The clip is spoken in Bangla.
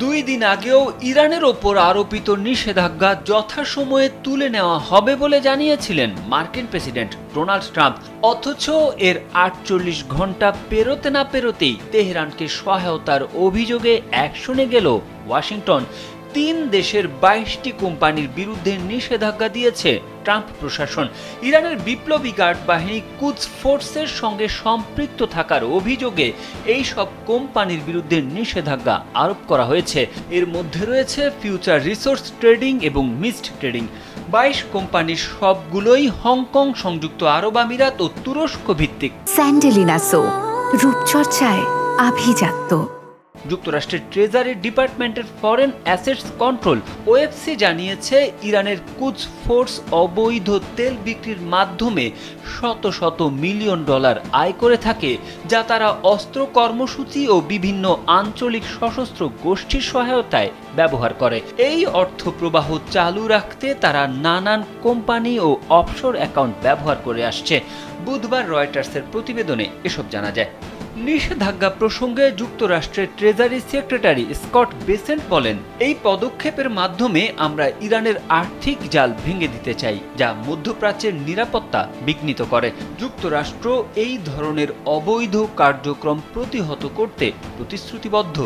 2 দিন আগেও ইরানের ওপর আরোপিত নিষেধাজ্ঞা যথাসময়ে তুলে নেওয়া হবে বলে জানিয়েছিলেন মার্কিন প্রেসিডেন্ট ডোনাল্ড ট্রাম্প। অথচ এর 48 ঘন্টা পেরোতে না পেরোতেই তেহরানকে সহায়তার অভিযোগে অ্যাকশনে গেল ওয়াশিংটন। 3 দেশের 22টি কোম্পানির বিরুদ্ধে নিষেধাজ্ঞা দিয়েছে ট্রাম্প প্রশাসন। ইরানের বিপ্লবী গার্ড বাহিনী কুদস ফোর্সের সঙ্গে সম্পৃক্ত থাকার অভিযোগে এই সব কোম্পানির বিরুদ্ধে নিষেধাজ্ঞা আরোপ করা হয়েছে। এর মধ্যে রয়েছে ফিউচার রিসোর্স ট্রেডিং এবং মিস্ট ট্রেডিং। 22 কোম্পানির সবগুলোই হংকং, সংযুক্ত আরব আমিরাত ও তুরস্ক ভিত্তিক। স্যান্ডেলিনা সো, রূপচর্চায় আভিজাত্য। যুক্তরাষ্ট্রের ট্রেজারি ডিপার্টমেন্টের ফরেন অ্যাসেটস কন্ট্রোল ওএফসি জানিয়েছে, ইরানের কুদস ফোর্স অবৈধ তেল বিক্রির মাধ্যমে শত শত মিলিয়ন ডলার আয় করে থাকে, যা তারা অস্ত্র কর্মসূচি ও বিভিন্ন আঞ্চলিক সশস্ত্র গোষ্ঠীর সহায়তায় ব্যবহার করে। এই অর্থ প্রবাহ চালু রাখতে তারা নানান কোম্পানি ও অফশোর অ্যাকাউন্ট ব্যবহার করে আসছে। বুধবার রয়টার্সের প্রতিবেদনে এসব জানা যায়। নিষেধাজ্ঞা প্রসঙ্গে যুক্তরাষ্ট্রের ট্রেজারি সেক্রেটারি স্কট বেসেন্ট বলেন, এই পদক্ষেপের মাধ্যমে আমরা ইরানের আর্থিক জাল ভেঙে দিতে চাই, যা মধ্যপ্রাচ্যের নিরাপত্তা বিঘ্নিত করে। যুক্তরাষ্ট্র এই ধরনের অবৈধ কার্যক্রম প্রতিহত করতে প্রতিশ্রুতিবদ্ধ।